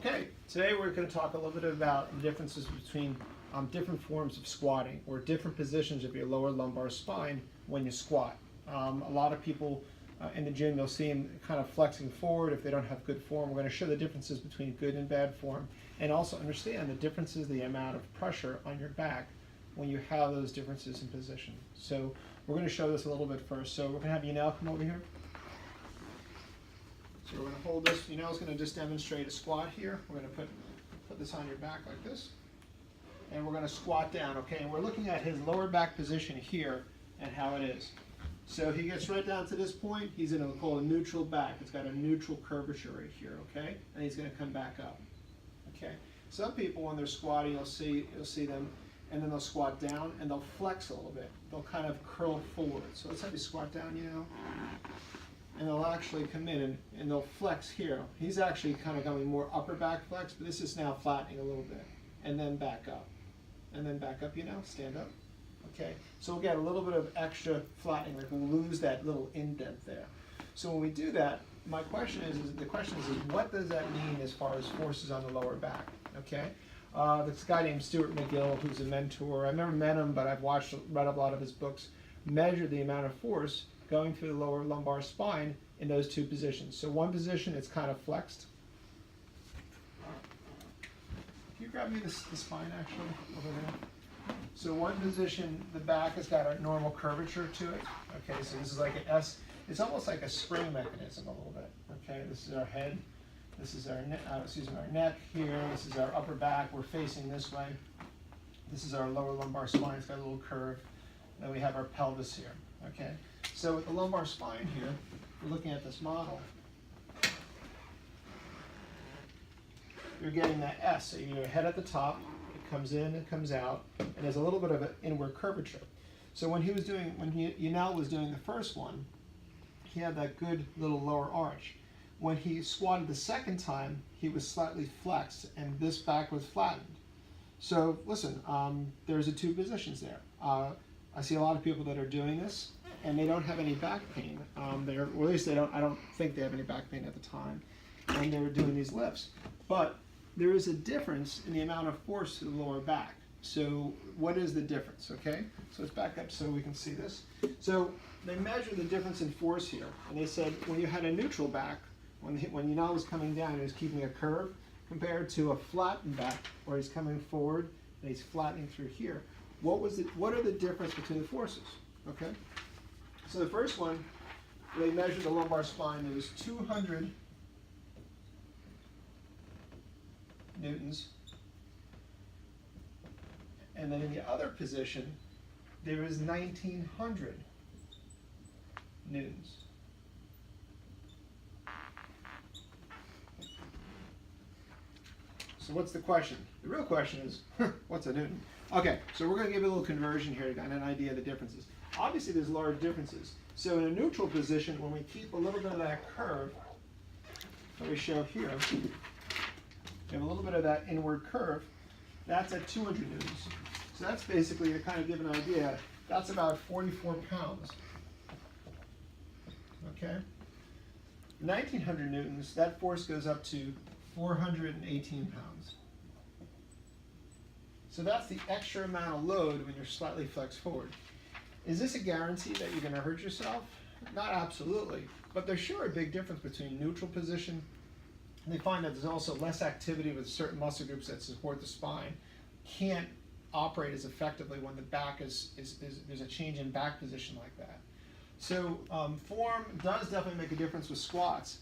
Okay, today we're going to talk a little bit about the differences between different forms of squatting or different positions of your lower lumbar spine when you squat. A lot of people in the gym, you'll see them kind of flexing forward if they don't have good form. We're going to show the differences between good and bad form, and also understand the differences, the amount of pressure on your back when you have those differences in position. So we're going to show this a little bit first. So we're going to have Yanel come over here. So we're going to hold this. Yanel's going to just demonstrate a squat here. We're going to put this on your back like this. And we're going to squat down, okay? And we're looking at his lower back position here and how it is. So he gets right down to this point. He's in what we call a neutral back. It's got a neutral curvature right here, okay? And he's going to come back up, okay? Some people, when they're squatting, you'll see them, and then they'll squat down and they'll flex a little bit. They'll kind of curl forward. So let's have you squat down, and they'll actually come in and they'll flex here. He's actually kind of going more upper back flex, but this is now flattening a little bit. And then back up. And then back up, stand up. Okay, so we'll get a little bit of extra flattening, like we'll lose that little indent there. So when we do that, the question is what does that mean as far as forces on the lower back? Okay, this guy named Stuart McGill, who's a mentor, I've never met him, but I've read a lot of his books, measured the amount of force going through the lower lumbar spine in those two positions. So one position, it's kind of flexed. Can you grab me the spine actually over there? So one position, the back has got a normal curvature to it. Okay, so this is like an S. It's almost like a spring mechanism a little bit. Okay, this is our head. This is our our neck here. This is our upper back. We're facing this way. This is our lower lumbar spine. It's got a little curve. Then we have our pelvis here. Okay, so with the lumbar spine here, we're looking at this model. You're getting that S. So your head at the top. Comes in and comes out, and there's a little bit of an inward curvature. So when Yanel was doing the first one, he had that good little lower arch. When he squatted the second time, he was slightly flexed, and this back was flattened. So listen, there's the two positions there. I see a lot of people that are doing this, and they don't have any back pain. Or at least they don't. I don't think they have any back pain at the time, and they were doing these lifts, but there is a difference in the amount of force to the lower back. So what is the difference, okay? So let's back up so we can see this. So they measured the difference in force here, and they said when you had a neutral back, when Yanel was coming down, he was keeping a curve, compared to a flattened back, where he's coming forward and he's flattening through here. What are the difference between the forces, okay? So the first one, they measured the lumbar spine, it was 200 newtons, and then in the other position there is 1900 newtons. So what's the question? The real question is what's a newton? Okay, so we're going to give a little conversion here to get an idea of the differences. Obviously there's large differences. So in a neutral position, when we keep a little bit of that curve that we show here, we have a little bit of that inward curve. That's at 200 newtons. So that's basically, to kind of give an idea, that's about 44 pounds. Okay? 1900 newtons, that force goes up to 418 pounds. So that's the extra amount of load when you're slightly flexed forward. Is this a guarantee that you're going to hurt yourself? Not absolutely, but there's sure a big difference between neutral position. And they find that there's also less activity with certain muscle groups that support the spine. Can't operate as effectively when the back there's a change in back position like that. So form does definitely make a difference with squats.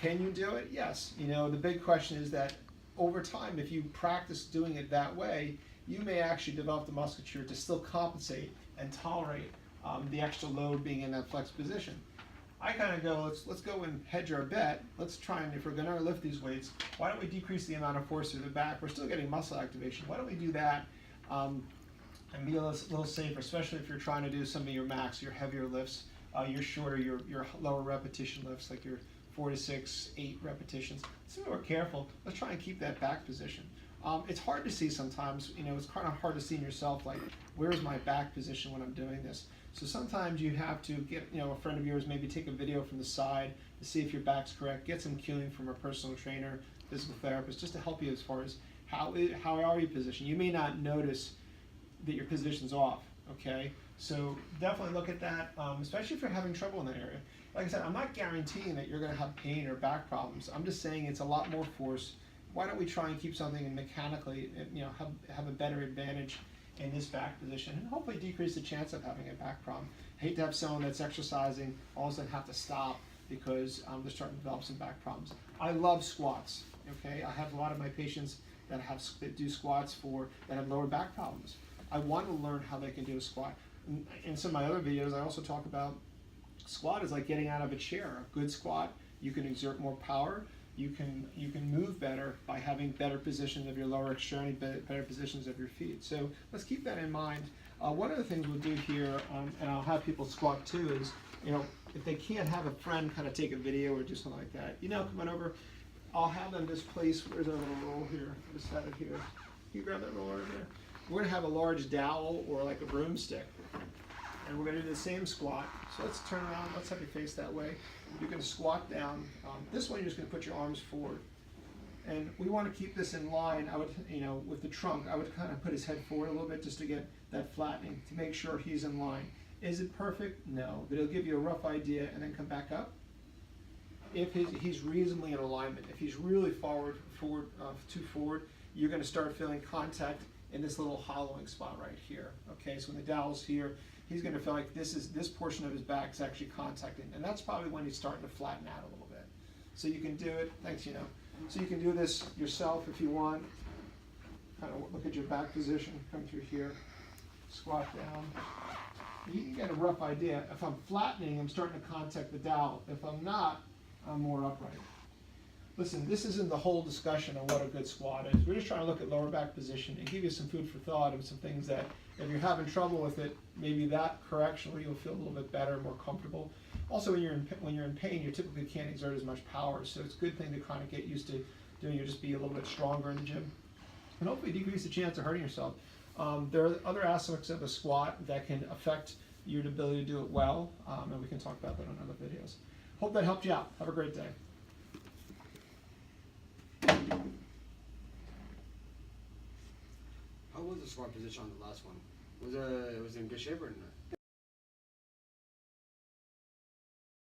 Can you do it? Yes. The big question is that over time, if you practice doing it that way, you may actually develop the musculature to still compensate and tolerate the extra load being in that flexed position. I kind of go, let's go and hedge our bet. Let's try, and if we're going to lift these weights, why don't we decrease the amount of force through the back? We're still getting muscle activation. Why don't we do that and be a little safer, especially if you're trying to do some of your max, your heavier lifts, your shorter, your lower repetition lifts, like your 4 to 6, 8 repetitions. Let's be more careful. Let's try and keep that back position. It's hard to see sometimes. It's kind of hard to see in yourself, like, where's my back position when I'm doing this? So sometimes you have to get, a friend of yours, maybe take a video from the side to see if your back's correct, get some cueing from a personal trainer, physical therapist, just to help you as far as how are you positioned. You may not notice that your position's off, okay? So definitely look at that, especially if you're having trouble in that area. Like I said, I'm not guaranteeing that you're gonna have pain or back problems. I'm just saying it's a lot more force. Why don't we try and keep something mechanically, have a better advantage in this back position, and hopefully decrease the chance of having a back problem. I hate to have someone that's exercising all of a sudden have to stop because they're starting to develop some back problems. I love squats, okay? I have a lot of my patients that do squats that have lower back problems. I want to learn how they can do a squat. In some of my other videos, I also talk about squat is like getting out of a chair. A good squat, you can exert more power. You can move better by having better positions of your lower extremity, better positions of your feet. So let's keep that in mind. One of the things we'll do here, and I'll have people squat too, is if they can't have a friend kind of take a video or do something like that, come on over. I'll have them just place. Where's our little roll here? Just have it here. Can you grab that roll over there? We're gonna have a large dowel or like a broomstick, and we're gonna do the same squat. So let's turn around. Let's have you face that way. You're going to squat down. This one, you're just going to put your arms forward. And we want to keep this in line. I would, with the trunk, I would kind of put his head forward a little bit just to get that flattening, to make sure he's in line. Is it perfect? No. But it'll give you a rough idea and then come back up. If he's reasonably in alignment. If he's really too forward, you're going to start feeling contact in this little hollowing spot right here. Okay, so when the dowel's here, he's going to feel like this portion of his back is actually contacting, and that's probably when he's starting to flatten out a little bit. So you can do it. Thanks, So you can do this yourself if you want. Kind of look at your back position. Come through here. Squat down. You can get a rough idea. If I'm flattening, I'm starting to contact the dowel. If I'm not, I'm more upright. Listen, this isn't the whole discussion on what a good squat is. We're just trying to look at lower back position and give you some food for thought of some things that, if you're having trouble with it, maybe that correctionally you'll feel a little bit better, more comfortable. Also, when you're in pain, you typically can't exert as much power, so it's a good thing to kind of get used to doing it, just be a little bit stronger in the gym, and hopefully decrease the chance of hurting yourself. There are other aspects of a squat that can affect your ability to do it well, and we can talk about that in other videos. Hope that helped you out. Have a great day. How was the squat position on the last one? Was it in good shape or not?